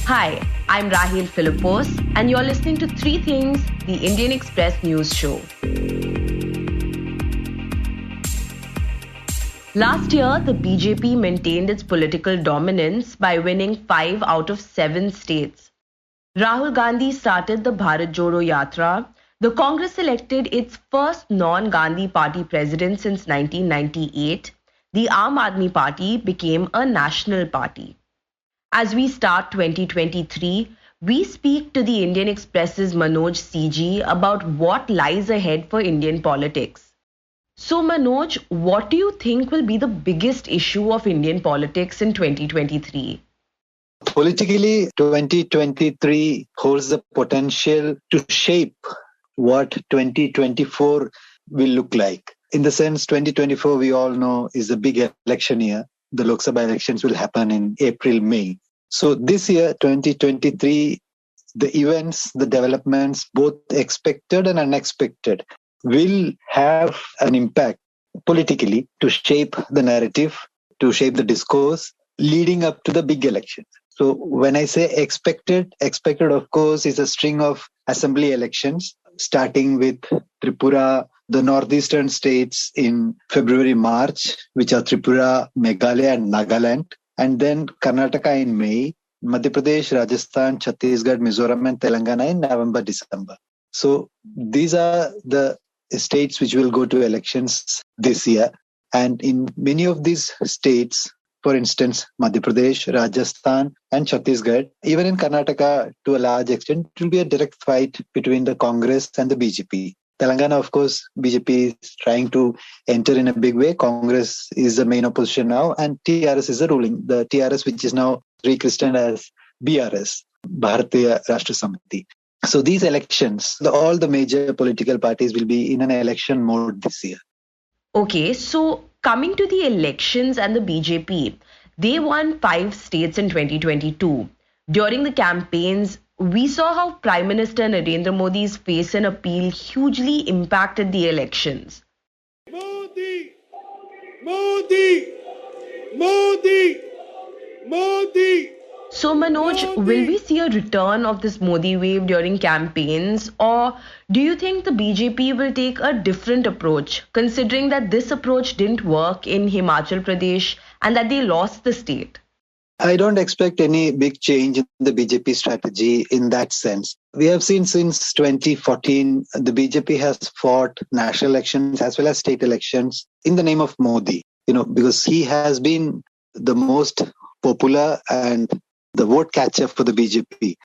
Hi, I'm Rahel Philipose, and you're listening to Three Things, the Indian Express News Show. Last year, the BJP maintained its political dominance by winning 5 out of 7 states. Rahul Gandhi started the Bharat Jodo Yatra. The Congress elected its first non-Gandhi party president since 1998. The Aam Aadmi Party became a national party. As we start 2023, we speak to the Indian Express's Manoj CG about what lies ahead for Indian politics. So Manoj, what do you think will be the biggest issue of Indian politics in 2023? Politically, 2023 holds the potential to shape what 2024 will look like. In the sense, 2024, we all know, is a big election year. The Lok Sabha elections will happen in April, May. So this year, 2023, the events, the developments, both expected and unexpected, will have an impact politically to shape the narrative, to shape the discourse leading up to the big elections. So when I say expected, of course, is a string of assembly elections, starting with Tripura, the northeastern states in February, March, which are Tripura, Meghalaya and Nagaland, and then Karnataka in May, Madhya Pradesh, Rajasthan, Chhattisgarh, Mizoram and Telangana in November, December. So these are the states which will go to elections this year. And in many of these states, for instance, Madhya Pradesh, Rajasthan and Chhattisgarh, even in Karnataka to a large extent, it will be a direct fight between the Congress and the BJP. Telangana, of course, BJP is trying to enter in a big way. Congress is the main opposition now, and TRS is the ruling. The TRS, which is now rechristened as BRS, Bharatiya Rashtra Samiti. So these elections, all the major political parties will be in an election mode this year. Okay, so coming to the elections and the BJP, they won 5 states in 2022. During the campaigns, we saw how Prime Minister Narendra Modi's face and appeal hugely impacted the elections. Modi! Modi! Modi! Modi! So Manoj, will we see a return of this Modi wave during campaigns, or do you think the BJP will take a different approach, considering that this approach didn't work in Himachal Pradesh and that they lost the state? I don't expect any big change in the BJP strategy in that sense. We have seen since 2014, the BJP has fought national elections as well as state elections in the name of Modi, because he has been the most popular and the vote catcher for the BJP.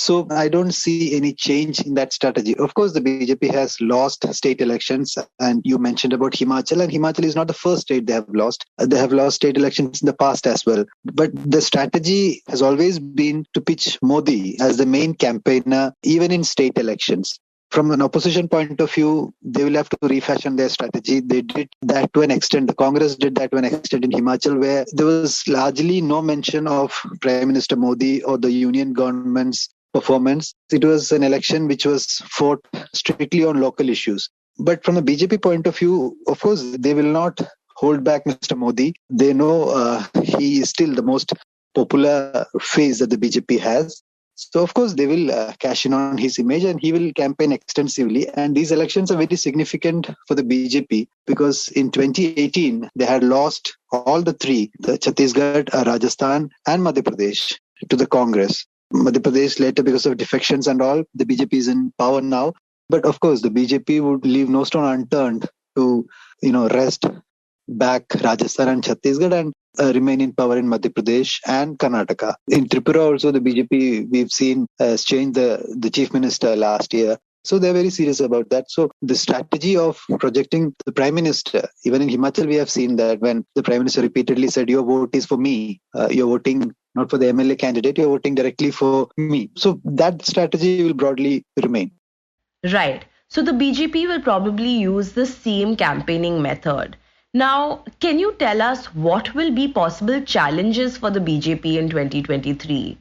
So I don't see any change in that strategy. Of course, the BJP has lost state elections, and you mentioned about Himachal, and Himachal is not the first state they have lost. They have lost state elections in the past as well. But the strategy has always been to pitch Modi as the main campaigner, even in state elections. From an opposition point of view, they will have to refashion their strategy. They did that to an extent. The Congress did that to an extent in Himachal, where there was largely no mention of Prime Minister Modi or the union government's performance. It was an election which was fought strictly on local issues. But from a BJP point of view, of course, they will not hold back Mr. Modi. They know he is still the most popular face that the BJP has. So, of course, they will cash in on his image and he will campaign extensively. And these elections are very significant for the BJP because in 2018, they had lost all the three, the Chhattisgarh, Rajasthan and Madhya Pradesh, to the Congress. Madhya Pradesh later, because of defections and all, the BJP is in power now. But of course, the BJP would leave no stone unturned to, wrest back Rajasthan and Chhattisgarh and remain in power in Madhya Pradesh and Karnataka. In Tripura also, the BJP, we've seen, has changed the chief minister last year. So they're very serious about that. So the strategy of projecting the prime minister, even in Himachal, we have seen that when the prime minister repeatedly said, your vote is for me, you're voting not for the MLA candidate, you're voting directly for me. So that strategy will broadly remain. Right. So the BJP will probably use the same campaigning method. Now, can you tell us what will be possible challenges for the BJP in 2023?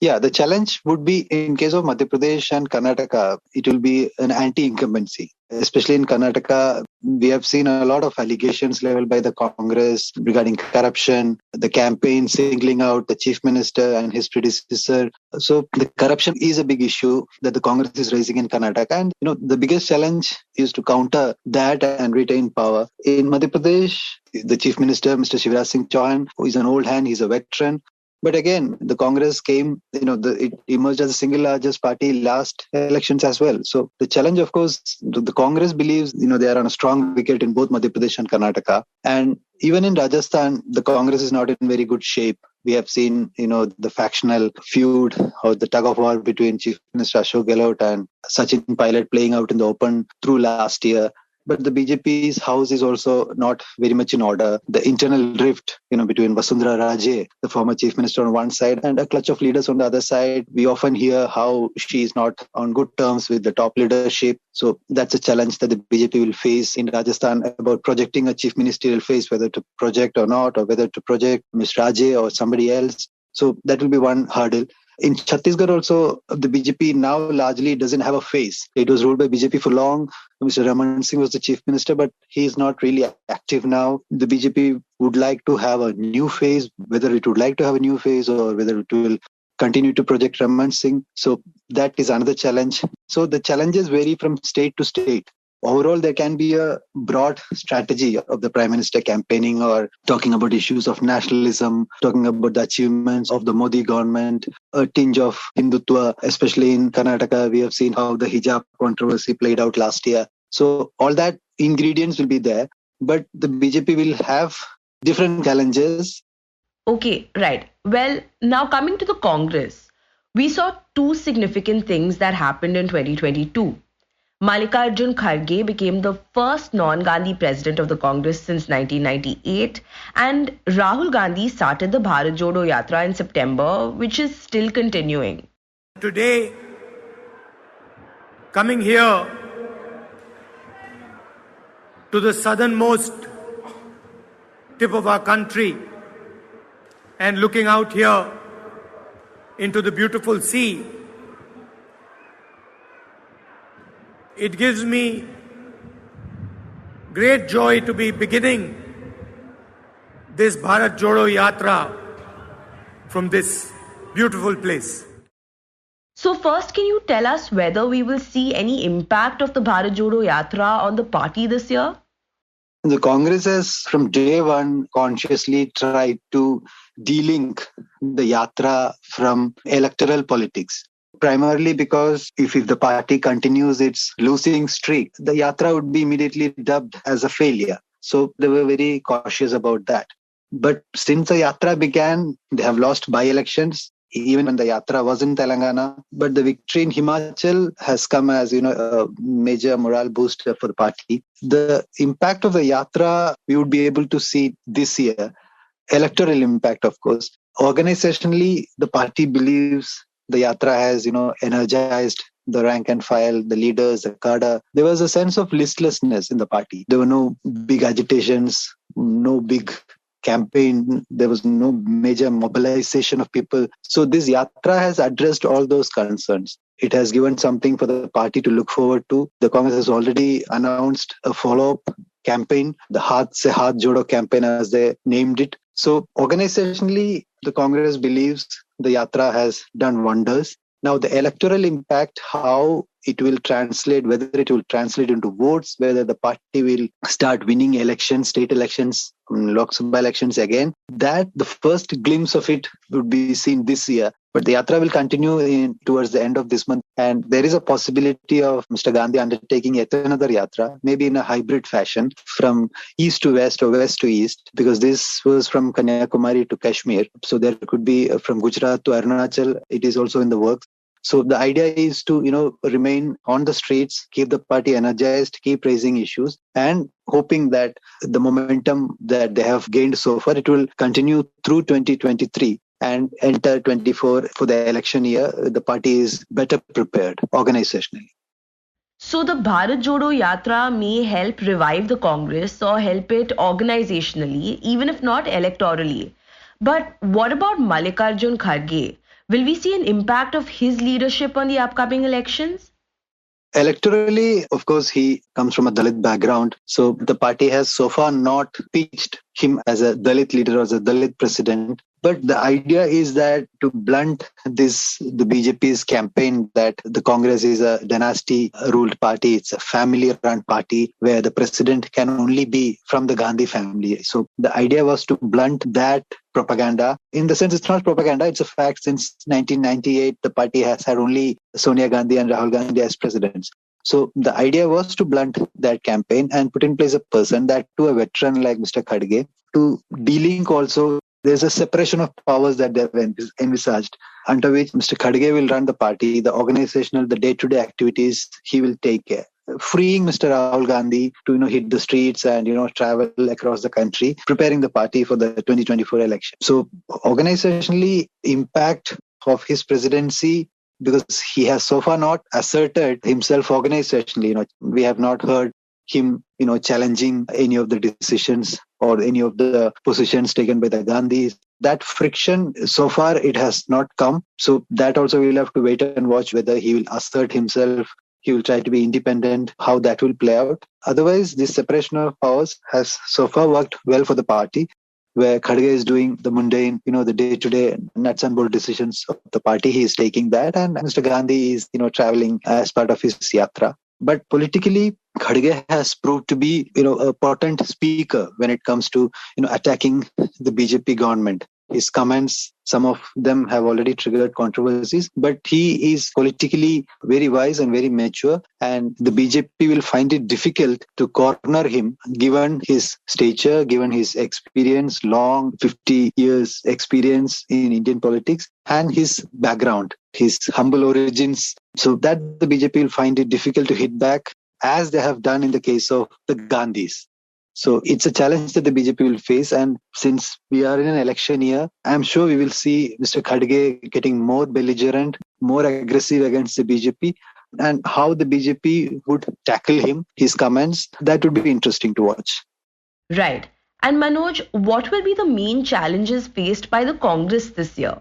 Yeah, the challenge would be in case of Madhya Pradesh and Karnataka, it will be an anti-incumbency. Especially in Karnataka, we have seen a lot of allegations leveled by the Congress regarding corruption, the campaign singling out the chief minister and his predecessor. So the corruption is a big issue that the Congress is raising in Karnataka. And, the biggest challenge is to counter that and retain power. In Madhya Pradesh, the chief minister, Mr. Shivraj Singh Chauhan, who is an old hand, he's a veteran. But again, the Congress came, it emerged as the single largest party last elections as well. So the challenge, of course, the Congress believes, they are on a strong wicket in both Madhya Pradesh and Karnataka. And even in Rajasthan, the Congress is not in very good shape. We have seen, the factional feud or the tug of war between Chief Minister Ashok Gehlot and Sachin Pilot playing out in the open through last year. But the BJP's house is also not very much in order. The internal rift, between Vasundhara Raje, the former chief minister on one side, and a clutch of leaders on the other side. We often hear how she is not on good terms with the top leadership. So that's a challenge that the BJP will face in Rajasthan about projecting a chief ministerial face, whether to project or not, or whether to project Ms. Raje or somebody else. So that will be one hurdle. In Chhattisgarh also, the BJP now largely doesn't have a face. It was ruled by BJP for long. Mr. Raman Singh was the chief minister, but he is not really active now. The BJP would like to have a new face, whether it would like to have a new face or whether it will continue to project Raman Singh. So that is another challenge. So the challenges vary from state to state. Overall, there can be a broad strategy of the Prime Minister campaigning or talking about issues of nationalism, talking about the achievements of the Modi government, a tinge of Hindutva, especially in Karnataka. We have seen how the hijab controversy played out last year. So all that ingredients will be there, but the BJP will have different challenges. Okay, right. Well, now coming to the Congress, we saw two significant things that happened in 2022. Mallikarjun Kharge became the first non-Gandhi president of the Congress since 1998, and Rahul Gandhi started the Bharat Jodo Yatra in September, which is still continuing. Today, coming here to the southernmost tip of our country and looking out here into the beautiful sea, it gives me great joy to be beginning this Bharat Jodo Yatra from this beautiful place. So first, can you tell us whether we will see any impact of the Bharat Jodo Yatra on the party this year? The Congress has from day one consciously tried to de-link the Yatra from electoral politics. Primarily because if the party continues its losing streak, the Yatra would be immediately dubbed as a failure. So they were very cautious about that. But since the Yatra began, they have lost by-elections, even when the Yatra was in Telangana. But the victory in Himachal has come as, a major morale booster for the party. The impact of the Yatra, we would be able to see this year. Electoral impact, of course. Organizationally, the party believes the Yatra has, energized the rank and file, the leaders, the cadre. There was a sense of listlessness in the party. There were no big agitations, no big campaign. There was no major mobilization of people. So this Yatra has addressed all those concerns. It has given something for the party to look forward to. The Congress has already announced a follow-up campaign, the Haath Se Haath Jodo campaign as they named it. So organizationally, the Congress believes the Yatra has done wonders. Now, the electoral impact, how it will translate, whether it will translate into votes, whether the party will start winning elections, state elections, Lok Sabha elections again, that the first glimpse of it would be seen this year. But the Yatra will continue towards the end of this month. And there is a possibility of Mr. Gandhi undertaking yet another Yatra, maybe in a hybrid fashion from east to west or west to east, because this was from Kanyakumari to Kashmir. So there could be from Gujarat to Arunachal. It is also in the works. So the idea is to, remain on the streets, keep the party energized, keep raising issues, and hoping that the momentum that they have gained so far, it will continue through 2023 and enter 24 for the election year. The party is better prepared organizationally. So the Bharat Jodo Yatra may help revive the Congress or help it organizationally, even if not electorally. But what about Mallikarjun Kharge? Will we see an impact of his leadership on the upcoming elections? Electorally, of course, he comes from a Dalit background. So the party has so far not pitched him as a Dalit leader or as a Dalit president. But the idea is that to blunt the BJP's campaign that the Congress is a dynasty-ruled party, it's a family-run party where the president can only be from the Gandhi family. So the idea was to blunt that propaganda. In the sense, it's not propaganda, it's a fact. Since 1998, the party has had only Sonia Gandhi and Rahul Gandhi as presidents. So the idea was to blunt that campaign and put in place a person, that to a veteran like Mr. Khadge, to de-link also. There's a separation of powers that they've envisaged, under which Mr. Khadge will run the party, the organizational, the day-to-day activities he will take care, freeing Mr. Rahul Gandhi to hit the streets and travel across the country, preparing the party for the 2024 election. So organizationally, impact of his presidency, because he has so far not asserted himself organizationally. We have not heard him challenging any of the decisions or any of the positions taken by the Gandhis. That friction, so far, it has not come. So that also we'll have to wait and watch whether he will assert himself, he will try to be independent, how that will play out. Otherwise, this separation of powers has so far worked well for the party, where Khadge is doing the mundane, the day-to-day nuts and bolts decisions of the party. He is taking that, and Mr. Gandhi is, traveling as part of his yatra. But politically, Khadge has proved to be, a potent speaker when it comes to, attacking the BJP government. His comments, some of them have already triggered controversies, but he is politically very wise and very mature, and the BJP will find it difficult to corner him given his stature, given his experience, long 50 years experience in Indian politics, and his background, his humble origins. So that the BJP will find it difficult to hit back, as they have done in the case of the Gandhis. So it's a challenge that the BJP will face. And since we are in an election year, I'm sure we will see Mr. Khadge getting more belligerent, more aggressive against the BJP. And how the BJP would tackle him, his comments, that would be interesting to watch. Right. And Manoj, what will be the main challenges faced by the Congress this year?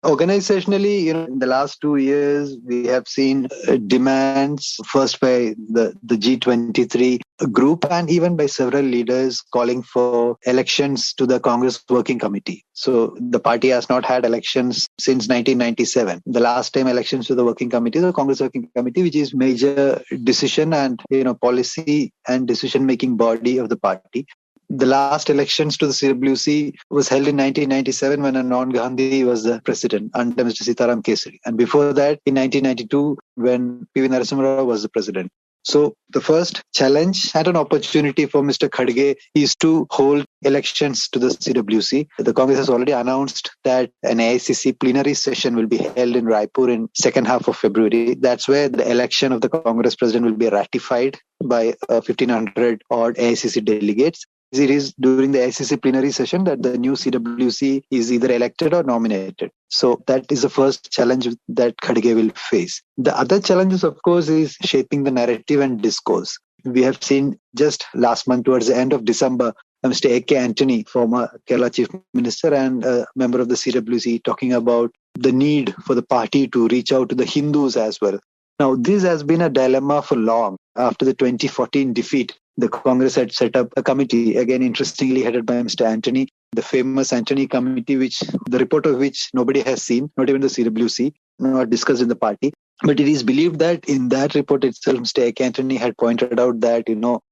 Organizationally, in the last 2 years, we have seen demands first by the G23 group and even by several leaders calling for elections to the Congress Working Committee. So the party has not had elections since 1997. The last time elections to the Working Committee, the Congress Working Committee, which is major decision and policy and decision-making body of the party. The last elections to the CWC was held in 1997 when a non-Gandhi was the president under Mr. Sitaram Kesari. And before that, in 1992, when P.V. Narasimha Rao was the president. So the first challenge and an opportunity for Mr. Khadge is to hold elections to the CWC. The Congress has already announced that an AICC plenary session will be held in Raipur in second half of February. That's where the election of the Congress president will be ratified by 1,500 odd AICC delegates. It is during the ICC plenary session that the new CWC is either elected or nominated. So that is the first challenge that Khadge will face. The other challenges, of course, is shaping the narrative and discourse. We have seen just last month, towards the end of December, Mr. A.K. Antony, former Kerala Chief Minister and a member of the CWC, talking about the need for the party to reach out to the Hindus as well. Now, this has been a dilemma for long. After the 2014 defeat, the Congress had set up a committee, again, interestingly headed by Mr. Antony, the famous Antony committee, which the report of which nobody has seen, not even the CWC, not discussed in the party. But it is believed that in that report itself, Mr. A.K. Antony had pointed out that,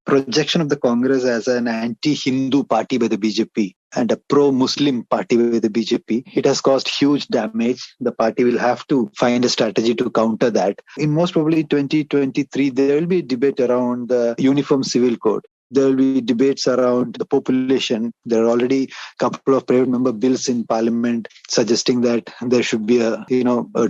projection of the Congress as an anti-Hindu party by the BJP and a pro-Muslim party by the BJP, it has caused huge damage. The party will have to find a strategy to counter that. In most probably 2023, there will be a debate around the Uniform Civil Code. There will be debates around the population. There are already a couple of private member bills in Parliament suggesting that there should be a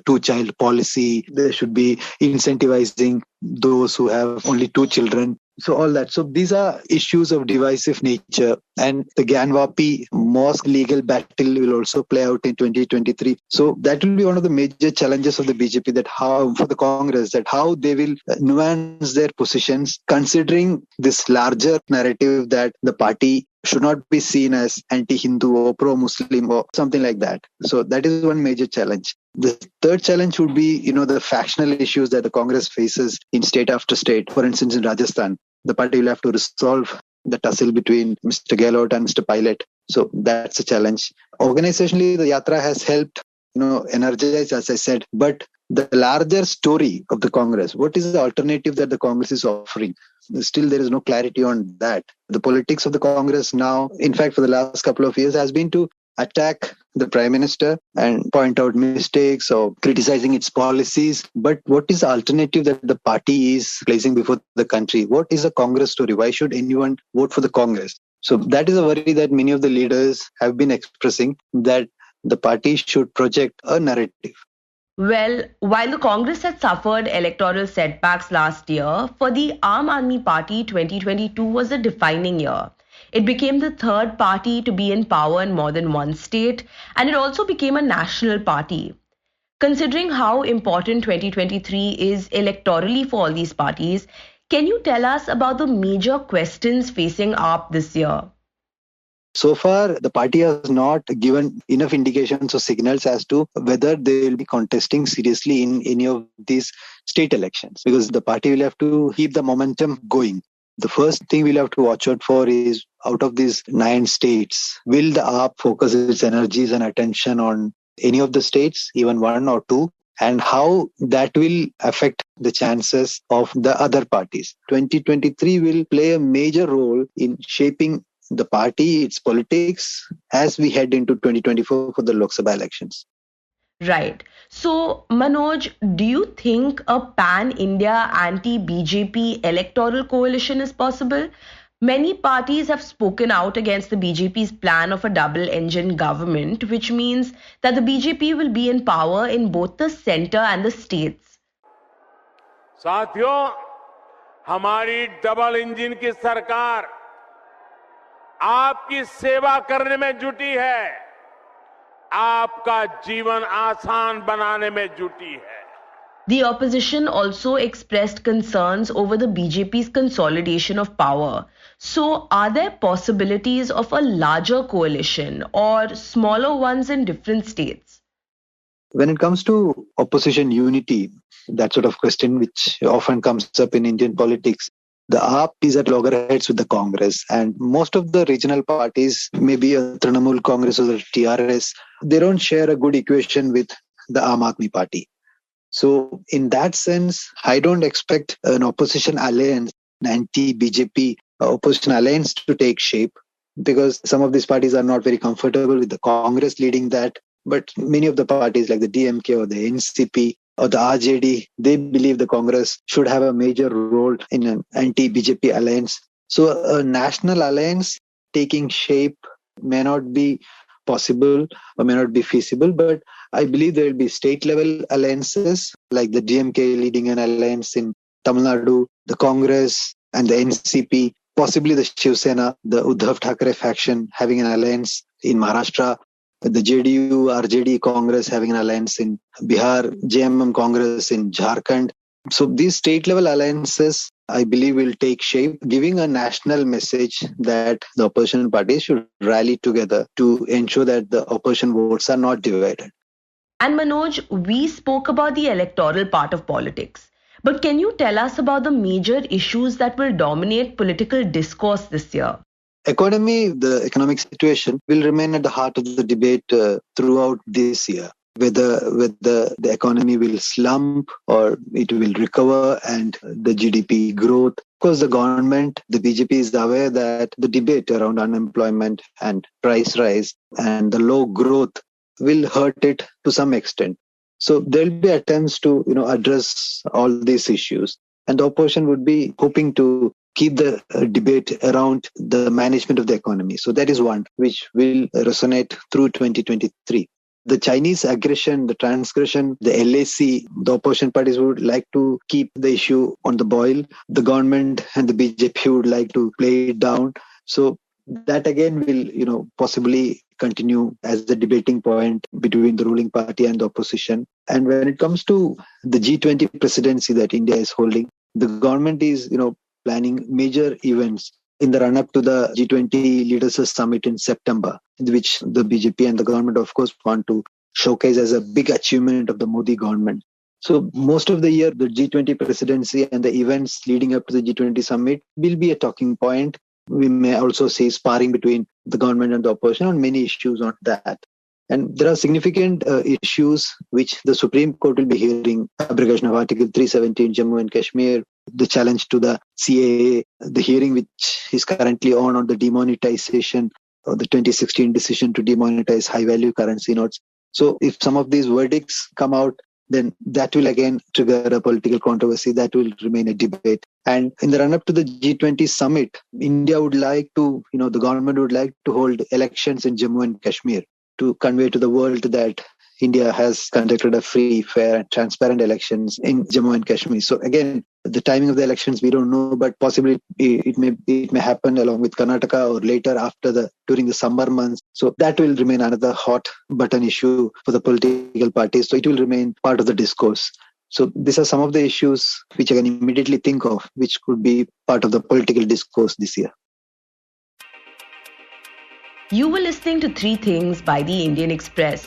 two-child policy. There should be incentivizing those who have only 2 children. So all that. So these are issues of divisive nature. And the Gyanvapi mosque legal battle will also play out in 2023. So that will be one of the major challenges of the BJP, that how, for the Congress, that how they will nuance their positions, considering this larger narrative that the party should not be seen as anti-Hindu or pro-Muslim or something like that. So that is one major challenge. The third challenge would be, the factional issues that the Congress faces in state after state. For instance, in Rajasthan, the party will have to resolve the tussle between Mr. Gehlot and Mr. Pilot. So that's a challenge. Organizationally, the Yatra has helped, energize, as I said, but the larger story of the Congress, what is the alternative that the Congress is offering? Still, there is no clarity on that. The politics of the Congress now, in fact, for the last couple of years, has been to attack the Prime Minister and point out mistakes or criticizing its policies. But what is the alternative that the party is placing before the country? What is the Congress story? Why should anyone vote for the Congress? So that is a worry that many of the leaders have been expressing, that the party should project a narrative. Well, while the Congress had suffered electoral setbacks last year, for the Aam Aadmi Party, 2022 was a defining year. It became the third party to be in power in more than one state, and it also became a national party. Considering how important 2023 is electorally for all these parties, can you tell us about the major questions facing AAP this year? So far, the party has not given enough indications or signals as to whether they will be contesting seriously in any of these state elections, because the party will have to keep the momentum going. The first thing we'll have to watch out for is, out of these 9 states, will the AAP focus its energies and attention on any of the states, even 1 or 2, and how that will affect the chances of the other parties. 2023 will play a major role in shaping the party, its politics, as we head into 2024 for the Lok Sabha elections. Right. So, Manoj, do you think a pan-India anti-BJP electoral coalition is possible? Many parties have spoken out against the BJP's plan of a double-engine government, which means that the BJP will be in power in both the center and the states. साथियों, हमारी double engine की सरकार आपकी सेवा करने में जुटी है, आपका जीवन आसान बनाने में जुटी है. The opposition also expressed concerns over the BJP's consolidation of power. So, are there possibilities of a larger coalition or smaller ones in different states? When it comes to opposition unity, that sort of question which often comes up in Indian politics, the AAP is at loggerheads with the Congress, and most of the regional parties, maybe a Trinamool Congress or the TRS, they don't share a good equation with the Aam Aadmi Party. So in that sense, I don't expect an opposition alliance, an anti-BJP opposition alliance to take shape, because some of these parties are not very comfortable with the Congress leading that. But many of the parties like the DMK or the NCP or the RJD, they believe the Congress should have a major role in an anti-BJP alliance. So a national alliance taking shape may not be possible or may not be feasible, but I believe there will be state level alliances like the DMK leading an alliance in Tamil Nadu, the Congress and the NCP, possibly the Shiv Sena, the Uddhav Thackeray faction having an alliance in Maharashtra, the JDU, RJD Congress having an alliance in Bihar, JMM Congress in Jharkhand. So these state level alliances, I believe, will take shape, giving a national message that the opposition parties should rally together to ensure that the opposition votes are not divided. And Manoj, we spoke about the electoral part of politics. But can you tell us about the major issues that will dominate political discourse this year? Economy, the economic situation will remain at the heart of the debate throughout this year. Whether the economy will slump or it will recover and the GDP growth. Of course, the government, the BJP is aware that the debate around unemployment and price rise and the low growth will hurt it to some extent. So there will be attempts to address all these issues. And the opposition would be hoping to keep the debate around the management of the economy. So that is one which will resonate through 2023. The Chinese aggression, the transgression, the LAC, the opposition parties would like to keep the issue on the boil. The government and the BJP would like to play it down. So that again will, possibly continue as the debating point between the ruling party and the opposition. And when it comes to the G20 presidency that India is holding, the government is, planning major events in the run-up to the G20 Leaders Summit in September, in which the BJP and the government, of course, want to showcased as a big achievement of the Modi government. So most of the year, the G20 presidency and the events leading up to the G20 summit will be a talking point. We may also see sparring between the government and the opposition on many issues on that. And there are significant issues which the Supreme Court will be hearing: abrogation of Article 370 in Jammu and Kashmir, the challenge to the CAA, the hearing which is currently on the demonetization of the 2016 decision to demonetize high-value currency notes. So if some of these verdicts come out, then that will again trigger a political controversy. That will remain a debate. And in the run-up to the G20 summit, India would like to, the government would like to hold elections in Jammu and Kashmir to convey to the world that India has conducted a free, fair, and transparent elections in Jammu and Kashmir. So again, the timing of the elections we don't know, but possibly it may happen along with Karnataka or later during the summer months. So that will remain another hot button issue for the political parties. So it will remain part of the discourse. So these are some of the issues which I can immediately think of, which could be part of the political discourse this year. You were listening to Three Things by the Indian Express.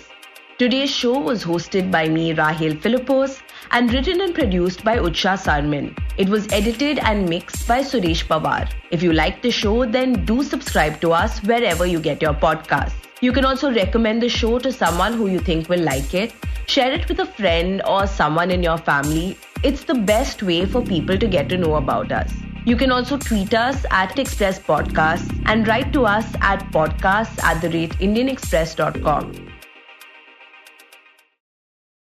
Today's show was hosted by me, Rahel Philipose, and written and produced by Utsa Sarmin. It was edited and mixed by Suresh Pawar. If you like the show, then do subscribe to us wherever you get your podcasts. You can also recommend the show to someone who you think will like it. Share it with a friend or someone in your family. It's the best way for people to get to know about us. You can also tweet us at Express Podcasts and write to us at podcasts@indianexpress.com.